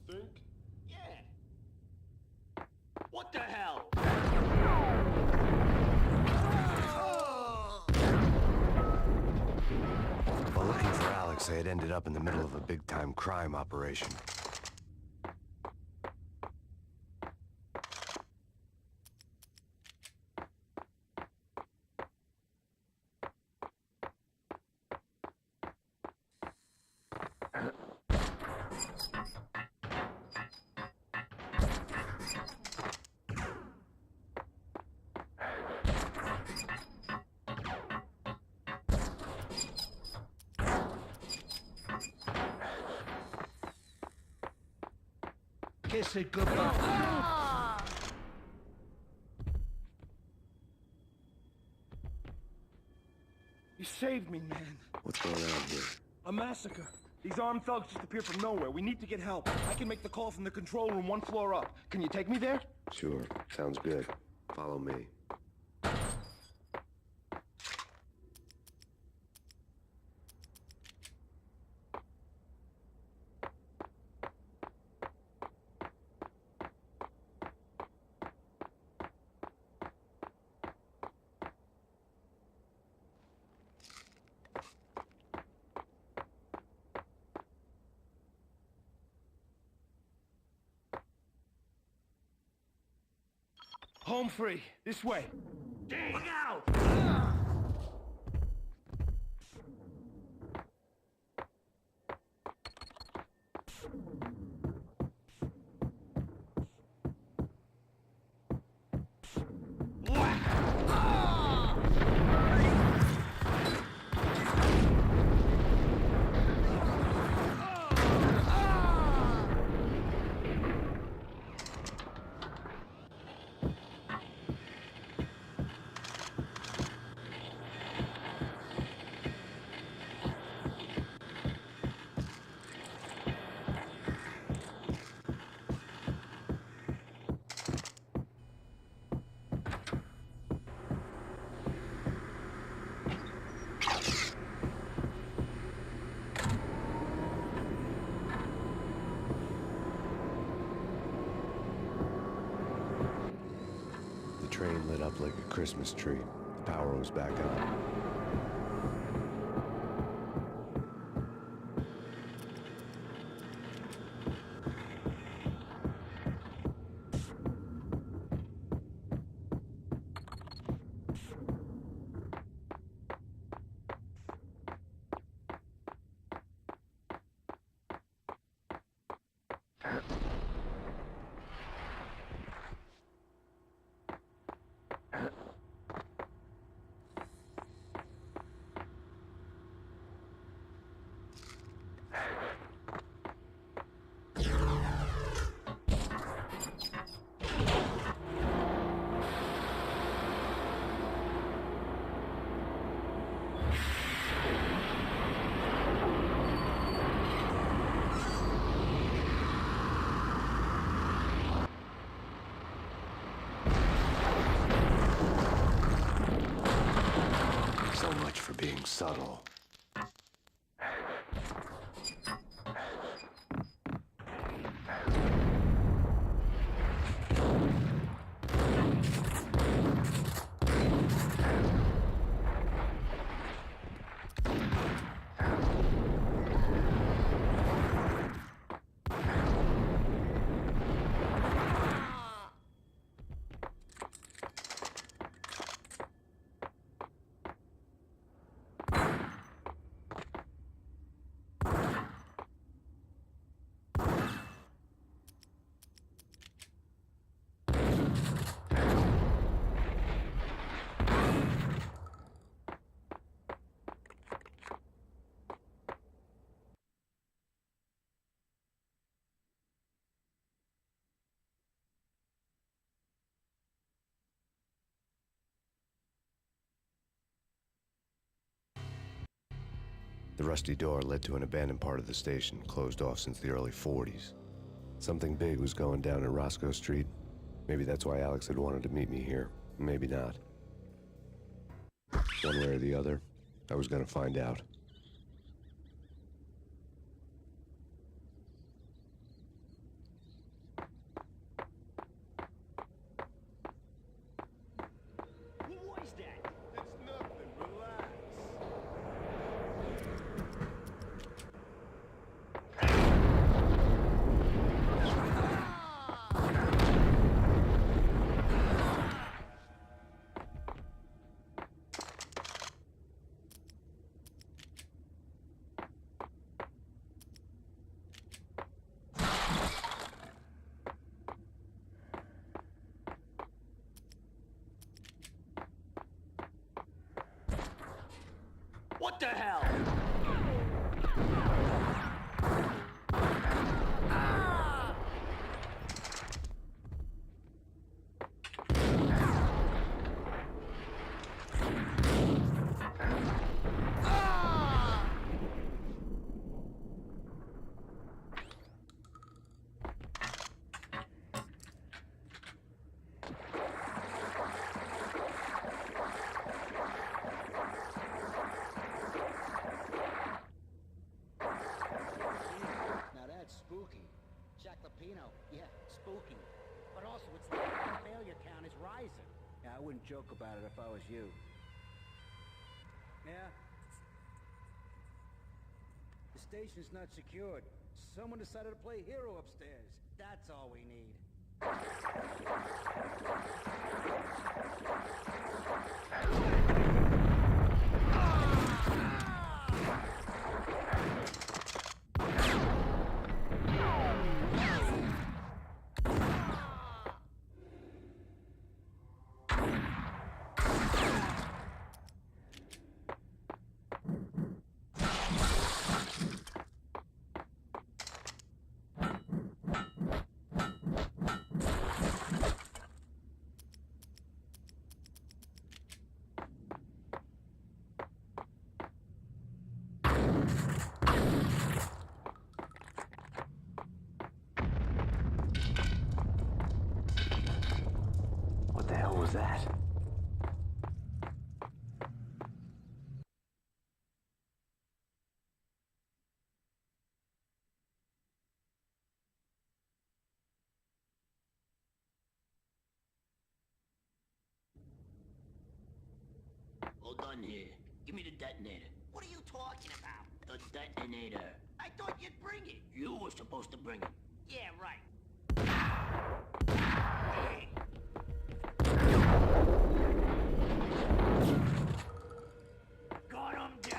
think? Yeah. What the hell? While looking for Alex, they had ended up in the middle of a big-time crime operation. Kiss it goodbye. You saved me, man. What's going on here? A massacre. These armed thugs just appeared from nowhere. We need to get help. I can make the call from the control room 1 floor up. Can you take me there? Sure, sounds good. Follow me. Home free. This way. Dang out! The train lit up like a Christmas tree. The power was back on. So much for being subtle. The rusty door led to an abandoned part of the station, closed off since the early 40s. Something big was going down in Roscoe Street. Maybe that's why Alex had wanted to meet me here. Maybe not. One way or the other, I was gonna find out. to hell! Spooky. Jack Lapino, yeah, spooky. But also, it's like the failure count is rising. Yeah, I wouldn't joke about it if I was you. Yeah? The station's not secured. Someone decided to play hero upstairs. That's all we need. What the hell was that? Hold on here. Give me the detonator. What are you talking about? The detonator. I thought you'd bring it. You were supposed to bring it. Yeah, right. Got him down!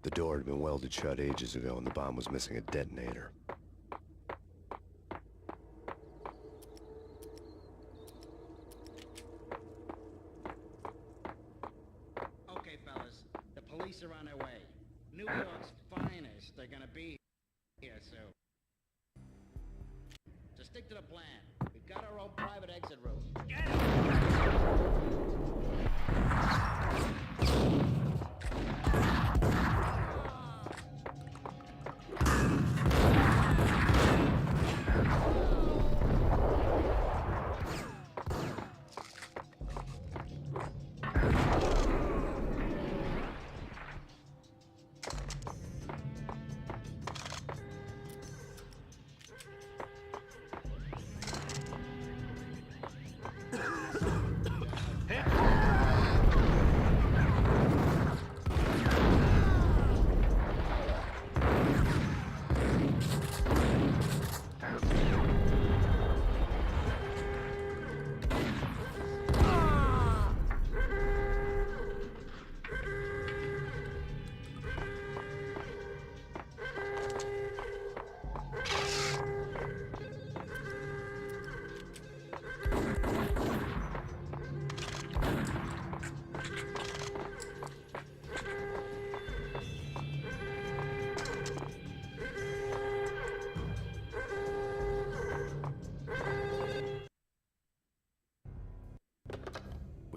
The door had been welded shut ages ago and the bomb was missing a detonator. Okay, fellas. The police are on their way. New York's finest are gonna be here soon. So stick to the plan. We've got our own private exit route. Get him!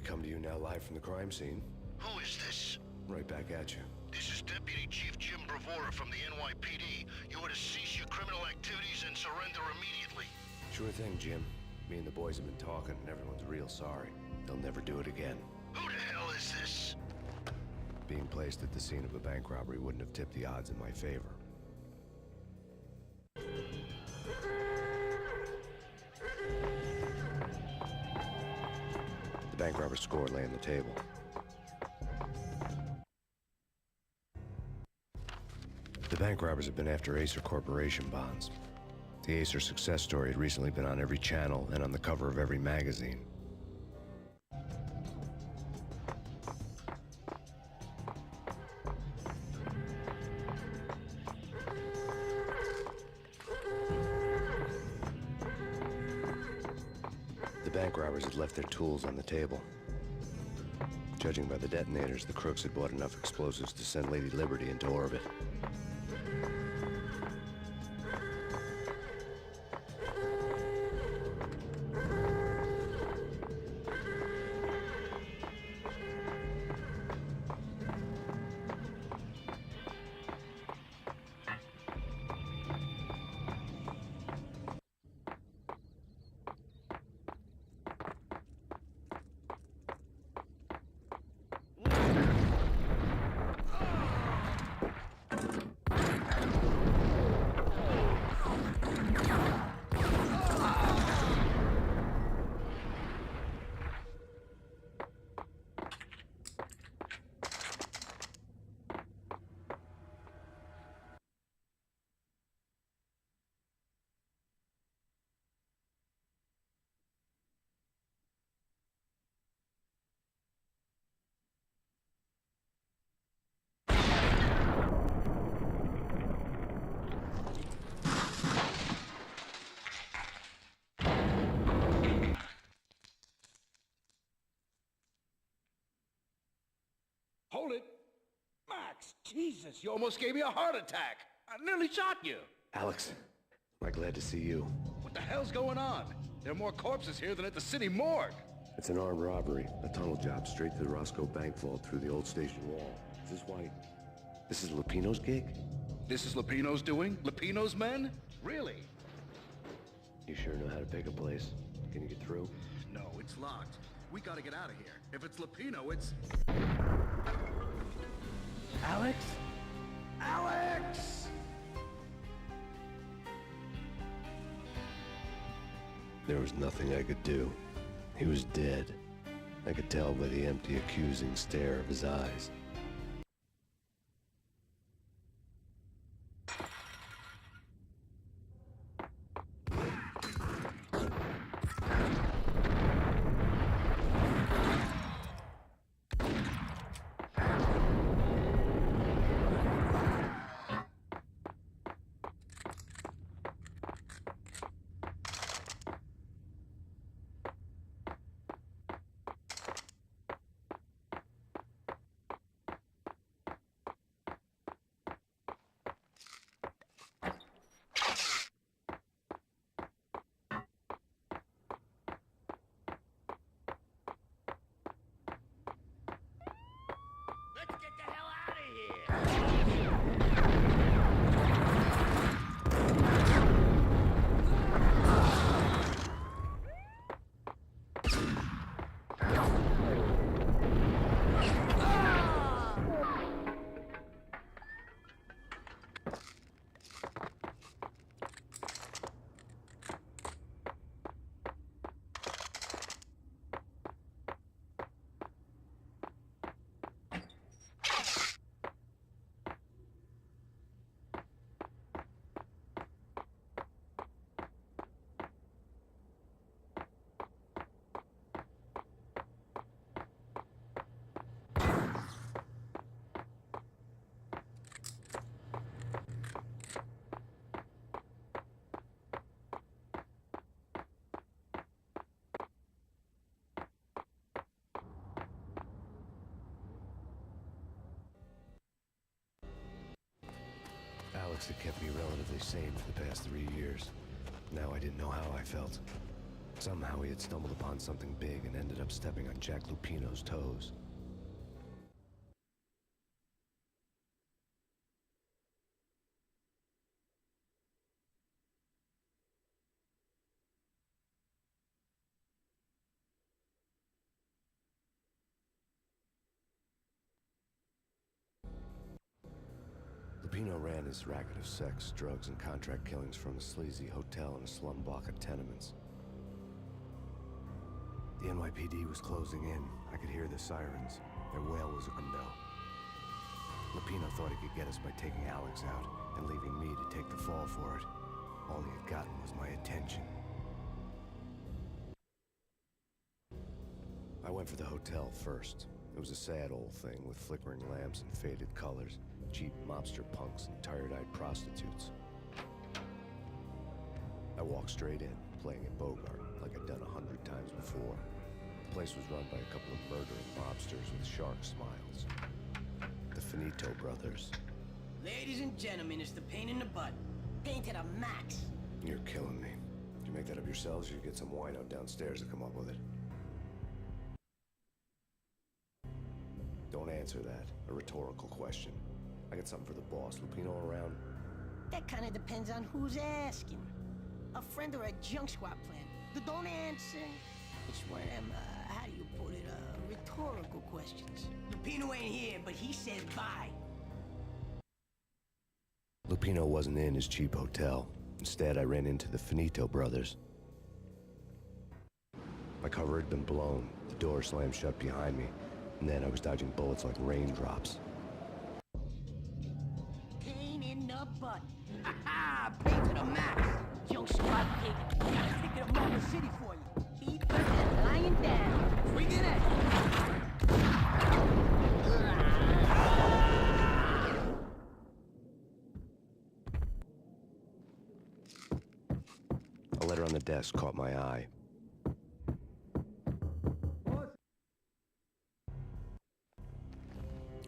Come to you now live from the crime scene. Who is this? Right back at you. This is Deputy Chief Jim Bravura from the NYPD. You are to cease your criminal activities and surrender immediately. Sure thing, Jim. Me and the boys have been talking and everyone's real sorry. They'll never do it again. Who the hell is this? Being placed at the scene of a bank robbery wouldn't have tipped the odds in my favor. The bank robber's score lay on the table. The bank robbers had been after Acer Corporation bonds. The Acer success story had recently been on every channel and on the cover of every magazine. The bank robbers had left their tools on the table. Judging by the detonators, the crooks had bought enough explosives to send Lady Liberty into orbit. Hold it! Max, Jesus, you almost gave me a heart attack! I nearly shot you! Alex, am I glad to see you? What the hell's going on? There are more corpses here than at the city morgue! It's an armed robbery, a tunnel job straight to the Roscoe Bank vault through the old station wall. Is this why? This is Lupino's gig? This is Lupino's doing? Lupino's men? Really? You sure know how to pick a place. Can you get through? No, it's locked. We gotta get out of here. If it's Lupino, it's... Alex? Alex! There was nothing I could do. He was dead. I could tell by the empty, accusing stare of his eyes. Let's get the hell out of here! Alex had kept me relatively sane for the past 3 years. Now I didn't know how I felt. Somehow he had stumbled upon something big and ended up stepping on Jack Lupino's toes. Lupino ran his racket of sex, drugs, and contract killings from a sleazy hotel in a slum block of tenements. The NYPD was closing in. I could hear the sirens. Their wail was a no. Lupino thought he could get us by taking Alex out and leaving me to take the fall for it. All he had gotten was my attention. I went for the hotel first. It was a sad old thing with flickering lamps and faded colors, cheap mobster punks and tired-eyed prostitutes. I walked straight in, playing at Bogart, like I'd done 100 times before. The place was run by a couple of murdering mobsters with shark smiles. The Finito brothers. Ladies and gentlemen, it's the pain in the butt. Pain to the max. You're killing me. Did you make that up yourselves, or you get some wino downstairs to come up with it? Don't answer that. A rhetorical question. I got something for the boss. Lupino around? That kind of depends on who's asking. A friend or a junk squad plan. Don't answer. It's one of them, how do you put it, rhetorical questions. Lupino ain't here, but he says bye. Lupino wasn't in his cheap hotel. Instead, I ran into the Finito brothers. My cover had been blown. The door slammed shut behind me. And then I was dodging bullets like raindrops. Pain in the butt. Ha-ha! Pain to the max. Junk squad pig. Gotta pick it up from the city for you. Feet first and lying down. Bring it in. A letter on the desk caught my eye.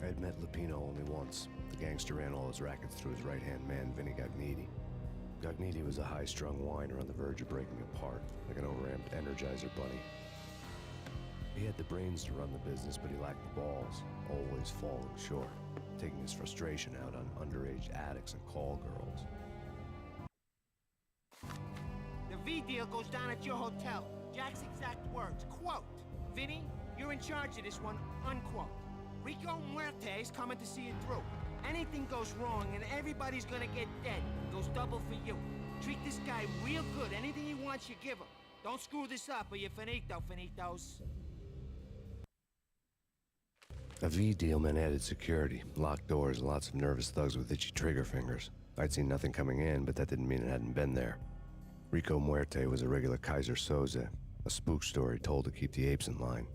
I had met Lupino only once. The gangster ran all his rackets through his right-hand man, Vinny Gagniti. Gagniti was a high-strung whiner on the verge of breaking apart, like an overamped Energizer bunny. He had the brains to run the business, but he lacked the balls, always falling short, taking his frustration out on underage addicts and call girls. The V deal goes down at your hotel. Jack's exact words, quote, "Vinny, you're in charge of this one," unquote. Rico Muerte's coming to see it through. Anything goes wrong and everybody's gonna get dead. Goes double for you. Treat this guy real good. Anything he wants, you give him. Don't screw this up or you're finito, finitos. A V deal meant added security, locked doors, and lots of nervous thugs with itchy trigger fingers. I'd seen nothing coming in, but that didn't mean it hadn't been there. Rico Muerte was a regular Kaiser Soze, a spook story told to keep the apes in line.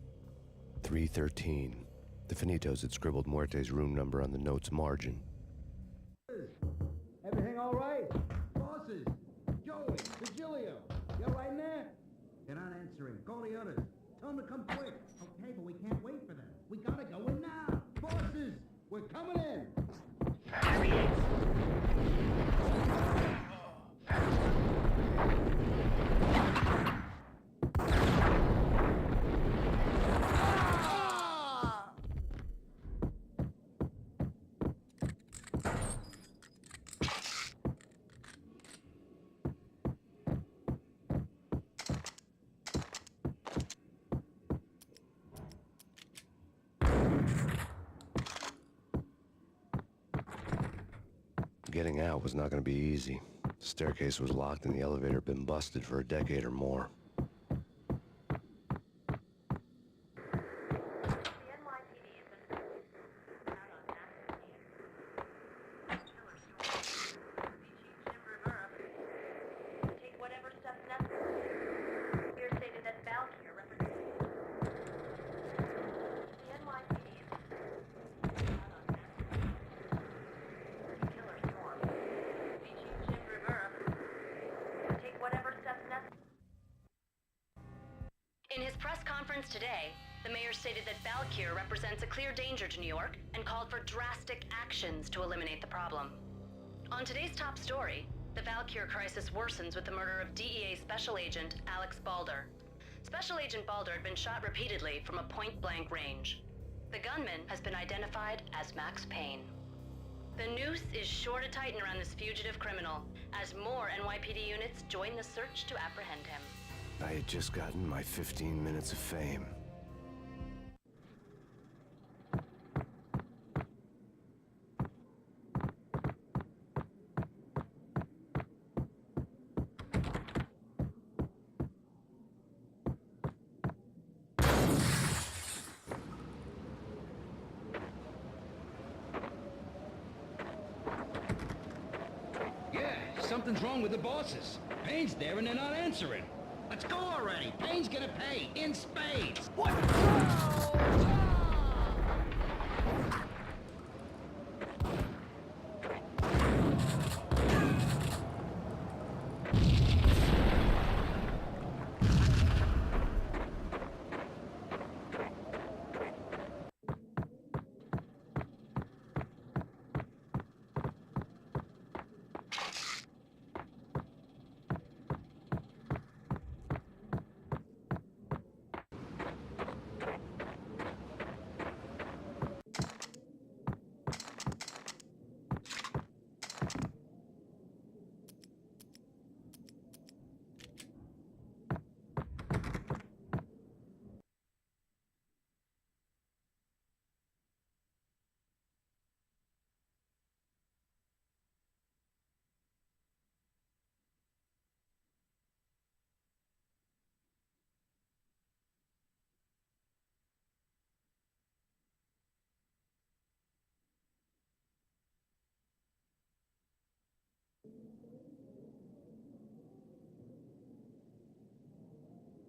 313. The Finitos had scribbled Muerte's room number on the note's margin. Everything all right? Bosses, Joey, Virgilio, you all right in there? They're not answering. Call the others. Tell them to come quick. Okay, but we can't wait for them. We gotta go in now. Bosses, we're coming in. Getting out was not going to be easy. The staircase was locked and the elevator had been busted for a decade or more. In his press conference today, the mayor stated that Valkyr represents a clear danger to New York and called for drastic actions to eliminate the problem. On today's top story, the Valkyr crisis worsens with the murder of DEA Special Agent Alex Balder. Special Agent Balder had been shot repeatedly from a point-blank range. The gunman has been identified as Max Payne. The noose is sure to tighten around this fugitive criminal as more NYPD units join the search to apprehend him. I had just gotten my 15 minutes of fame. something's wrong with the bosses. Payne's there and they're not answering. Let's go already. Payne's gonna pay in spades. What?